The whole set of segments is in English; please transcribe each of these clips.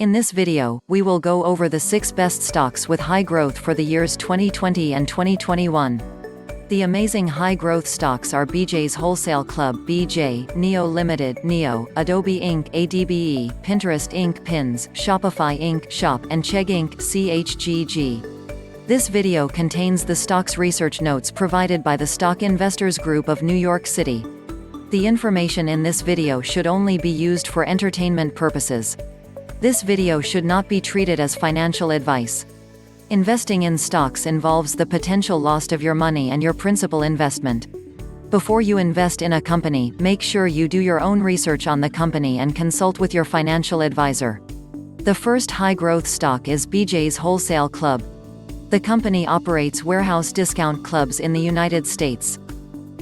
In this video, we will go over the 6 best stocks with high growth for the years 2020 and 2021. The amazing high growth stocks are BJ's Wholesale Club (BJ), NIO Limited (NIO), Adobe Inc. (ADBE), Pinterest Inc. (Pins), Shopify Inc. (Shop), and Chegg Inc. (CHGG). This video contains the stocks research notes provided by the Stock Investors Group of New York City. The information in this video should only be used for entertainment purposes. This video should not be treated as financial advice. Investing in stocks involves the potential loss of your money and your principal investment. Before you invest in a company, make sure you do your own research on the company and consult with your financial advisor. The first high-growth stock is BJ's Wholesale Club. The company operates warehouse discount clubs in the United States.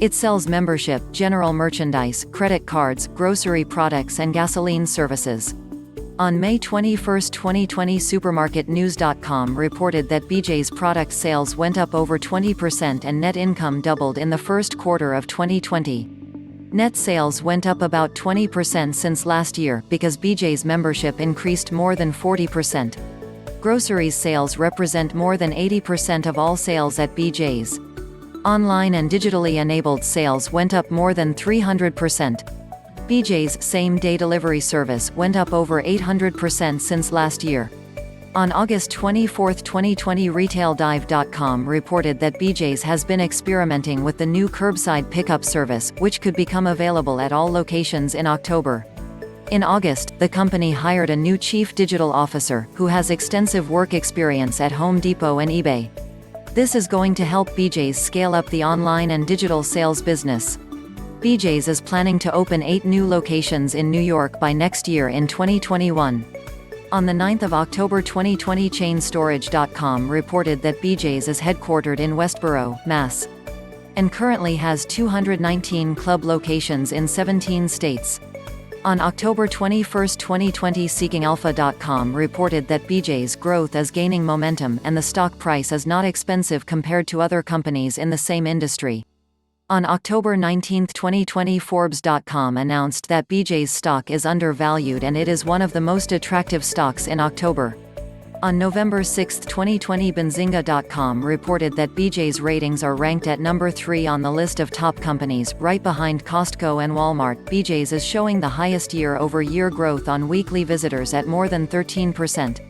It sells membership, general merchandise, credit cards, grocery products, and gasoline services. On May 21, 2020, SupermarketNews.com reported that BJ's product sales went up over 20% and net income doubled in the first quarter of 2020. Net sales went up about 20% since last year, because BJ's membership increased more than 40%. Groceries sales represent more than 80% of all sales at BJ's. Online and digitally enabled sales went up more than 300%. BJ's same-day delivery service went up over 800% since last year. On August 24, 2020, RetailDive.com reported that BJ's has been experimenting with the new curbside pickup service, which could become available at all locations in October. In August, the company hired a new chief digital officer, who has extensive work experience at Home Depot and eBay. This is going to help BJ's scale up the online and digital sales business. BJ's is planning to open 8 new locations in New York by next year in 2021. On the 9th of October 2020, ChainStorage.com reported that BJ's is headquartered in Westborough, Mass. and currently has 219 club locations in 17 states. On October 21, 2020, SeekingAlpha.com reported that BJ's growth is gaining momentum and the stock price is not expensive compared to other companies in the same industry. On October 19, 2020, Forbes.com announced that BJ's stock is undervalued and it is one of the most attractive stocks in October. On November 6, 2020, Benzinga.com reported that BJ's ratings are ranked at number 3 on the list of top companies, right behind Costco and Walmart. BJ's is showing the highest year-over-year growth on weekly visitors at more than 13%.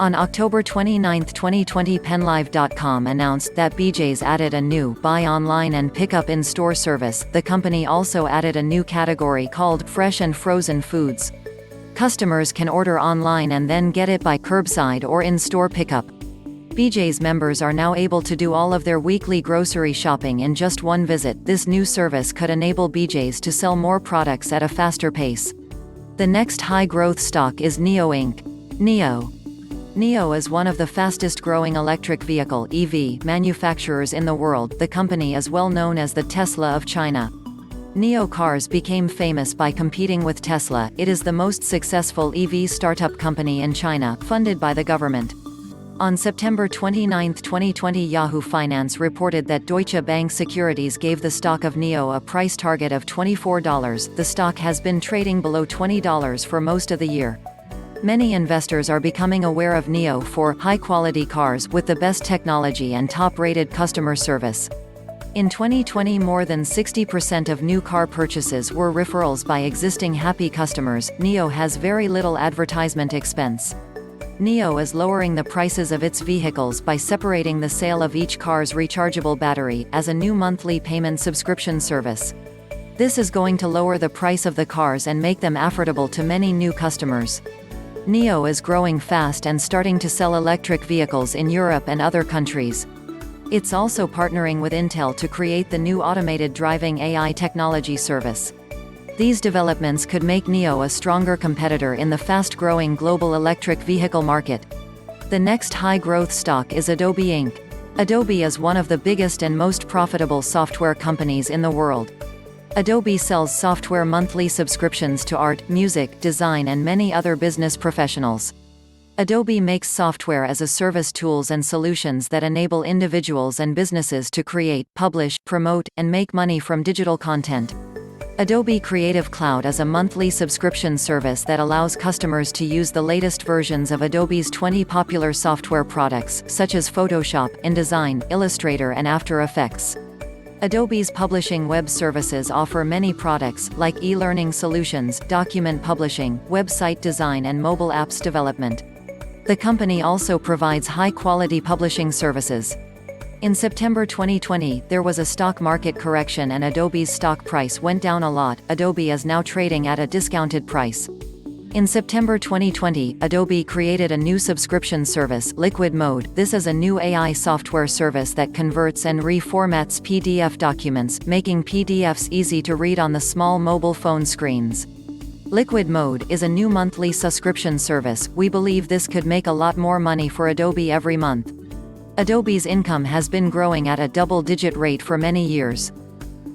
On October 29, 2020, PenLive.com announced that BJ's added a new buy online and pick up in store service. The company also added a new category called fresh and frozen foods. Customers can order online and then get it by curbside or in-store pickup. BJ's members are now able to do all of their weekly grocery shopping in just one visit. This new service could enable BJ's to sell more products at a faster pace. The next high-growth stock is NIO Inc. NIO is one of the fastest-growing electric vehicle (EV) manufacturers in the world. The company is well known as the Tesla of China. NIO Cars became famous by competing with Tesla. It is the most successful EV startup company in China, funded by the government. On September 29, 2020, Yahoo Finance reported that Deutsche Bank Securities gave the stock of NIO a price target of $24. The stock has been trading below $20 for most of the year. Many investors are becoming aware of NIO for high-quality cars with the best technology and top-rated customer service. In 2020, more than 60% of new car purchases were referrals by existing happy customers. NIO has very little advertisement expense. NIO is lowering the prices of its vehicles by separating the sale of each car's rechargeable battery as a new monthly payment subscription service. This is going to lower the price of the cars and make them affordable to many new customers. NIO is growing fast and starting to sell electric vehicles in Europe and other countries. It's also partnering with Intel to create the new automated driving AI technology service. These developments could make NIO a stronger competitor in the fast-growing global electric vehicle market. The next high-growth stock is Adobe Inc. Adobe is one of the biggest and most profitable software companies in the world. Adobe sells software monthly subscriptions to art, music, design, and many other business professionals. Adobe makes software as a service tools and solutions that enable individuals and businesses to create, publish, promote, and make money from digital content. Adobe Creative Cloud is a monthly subscription service that allows customers to use the latest versions of Adobe's 20 popular software products, such as Photoshop, InDesign, Illustrator and After Effects. Adobe's publishing web services offer many products, like e-learning solutions, document publishing, website design and mobile apps development. The company also provides high-quality publishing services. In September 2020, there was a stock market correction and Adobe's stock price went down a lot. Adobe is now trading at a discounted price. In September 2020, Adobe created a new subscription service, Liquid Mode. This is a new AI software service that converts and reformats PDF documents, making PDFs easy to read on the small mobile phone screens. Liquid Mode is a new monthly subscription service. We believe this could make a lot more money for Adobe every month. Adobe's income has been growing at a double-digit rate for many years.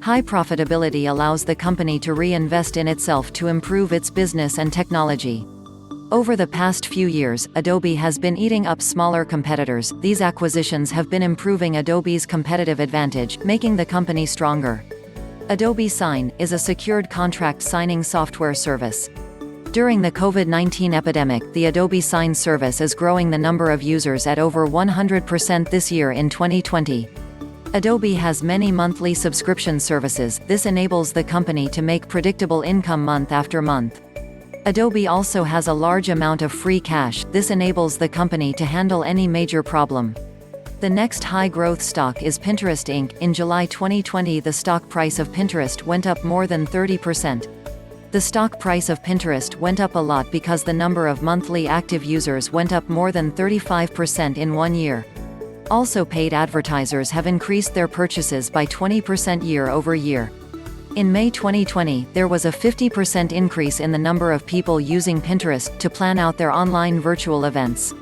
High profitability allows the company to reinvest in itself to improve its business and technology. Over the past few years, Adobe has been eating up smaller competitors. These acquisitions have been improving Adobe's competitive advantage, making the company stronger. Adobe Sign is a secured contract signing software service. During the COVID-19 epidemic, the Adobe Sign service is growing the number of users at over 100% this year in 2020. Adobe has many monthly subscription services. This enables the company to make predictable income month after month. Adobe also has a large amount of free cash. This enables the company to handle any major problem. The next high-growth stock is Pinterest Inc. In July 2020, the stock price of Pinterest went up more than 30%. The stock price of Pinterest went up a lot because the number of monthly active users went up more than 35% in 1 year. Also, paid advertisers have increased their purchases by 20% year over year. In May 2020, there was a 50% increase in the number of people using Pinterest to plan out their online virtual events.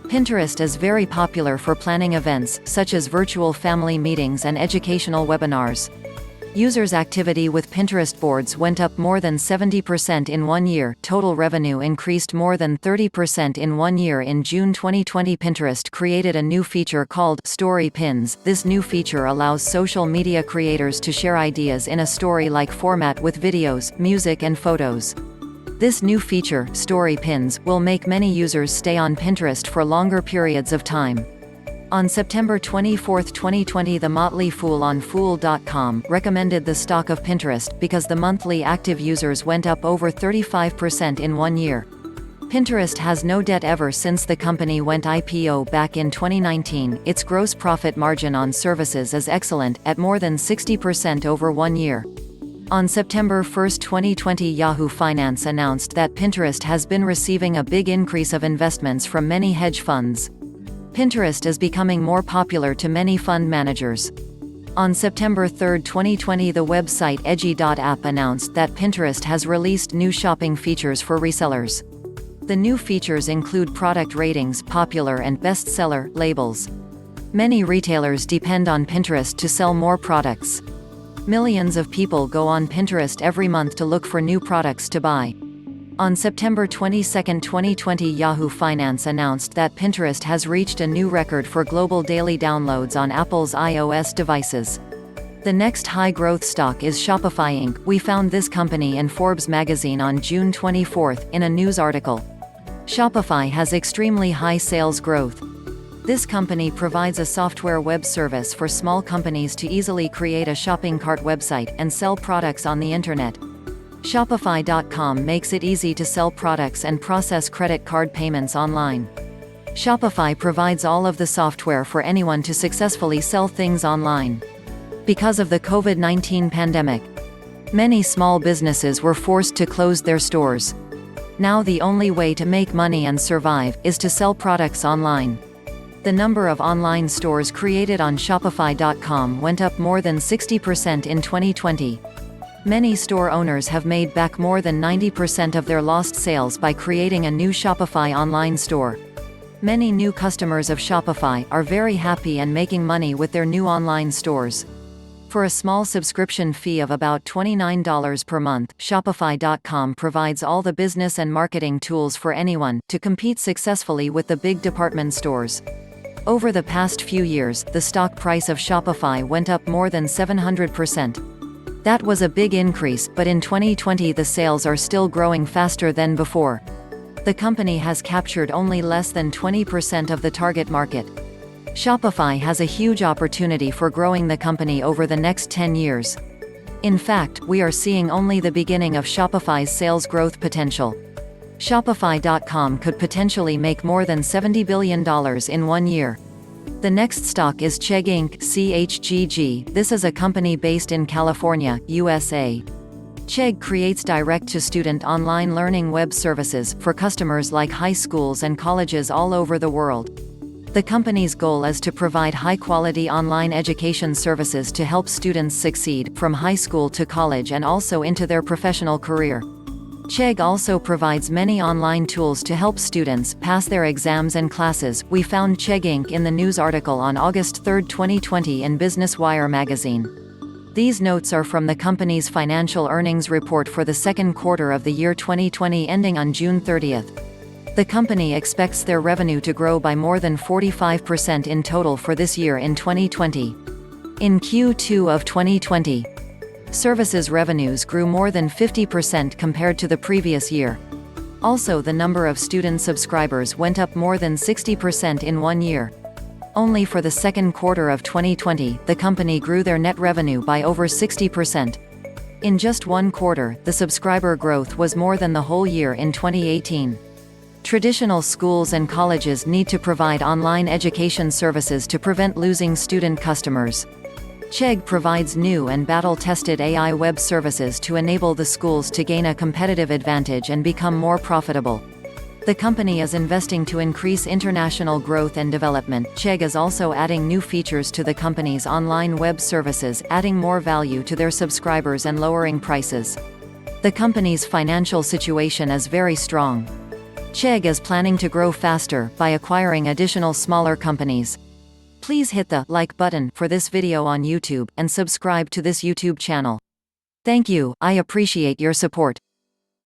Pinterest is very popular for planning events, such as virtual family meetings and educational webinars. Users' activity with Pinterest boards went up more than 70% in 1 year. Total revenue increased more than 30% in 1 year. In June 2020, Pinterest created a new feature called Story Pins. This new feature allows social media creators to share ideas in a story-like format with videos, music and photos. This new feature, Story Pins, will make many users stay on Pinterest for longer periods of time. On September 24, 2020, The Motley Fool on Fool.com recommended the stock of Pinterest because the monthly active users went up over 35% in 1 year. Pinterest has no debt ever since the company went IPO back in 2019. Its gross profit margin on services is excellent, at more than 60% over 1 year. On September 1, 2020, Yahoo Finance announced that Pinterest has been receiving a big increase of investments from many hedge funds. Pinterest is becoming more popular to many fund managers. On September 3, 2020, the website Edgy.app announced that Pinterest has released new shopping features for resellers. The new features include product ratings, popular and bestseller labels. Many retailers depend on Pinterest to sell more products. Millions of people go on Pinterest every month to look for new products to buy. On September 22, 2020, Yahoo Finance announced that Pinterest has reached a new record for global daily downloads on Apple's iOS devices. The next high-growth stock is Shopify Inc. We found this company in Forbes magazine on June 24 in a news article. Shopify has extremely high sales growth. This company provides a software web service for small companies to easily create a shopping cart website and sell products on the internet. Shopify.com makes it easy to sell products and process credit card payments online. Shopify provides all of the software for anyone to successfully sell things online. Because of the COVID-19 pandemic, many small businesses were forced to close their stores. Now the only way to make money and survive is to sell products online. The number of online stores created on Shopify.com went up more than 60% in 2020. Many store owners have made back more than 90% of their lost sales by creating a new Shopify online store. Many new customers of Shopify are very happy and making money with their new online stores. For a small subscription fee of about $29 per month, Shopify.com provides all the business and marketing tools for anyone to compete successfully with the big department stores. Over the past few years, the stock price of Shopify went up more than 700%. That was a big increase, but in 2020 the sales are still growing faster than before. The company has captured only less than 20% of the target market. Shopify has a huge opportunity for growing the company over the next 10 years. In fact, we are seeing only the beginning of Shopify's sales growth potential. Shopify.com could potentially make more than $70 billion in 1 year. The next stock is Chegg Inc. CHGG. This is a company based in California, USA. Chegg creates direct-to-student online learning web services for customers like high schools and colleges all over the world. The company's goal is to provide high-quality online education services to help students succeed, from high school to college and also into their professional career. Chegg also provides many online tools to help students pass their exams and classes. We found Chegg Inc. in the news article on August 3, 2020 in Business Wire magazine. These notes are from the company's financial earnings report for the second quarter of the year 2020 ending on June 30. The company expects their revenue to grow by more than 45% in total for this year in 2020. In Q2 of 2020, services revenues grew more than 50% compared to the previous year. Also, the number of student subscribers went up more than 60% in 1 year. Only for the second quarter of 2020, the company grew their net revenue by over 60%. In just 1 quarter, the subscriber growth was more than the whole year in 2018. Traditional schools and colleges need to provide online education services to prevent losing student customers. Chegg provides new and battle-tested AI web services to enable the schools to gain a competitive advantage and become more profitable. The company is investing to increase international growth and development. Chegg is also adding new features to the company's online web services, adding more value to their subscribers and lowering prices. The company's financial situation is very strong. Chegg is planning to grow faster by acquiring additional smaller companies. Please hit the like button for this video on YouTube and subscribe to this YouTube channel. Thank you, I appreciate your support.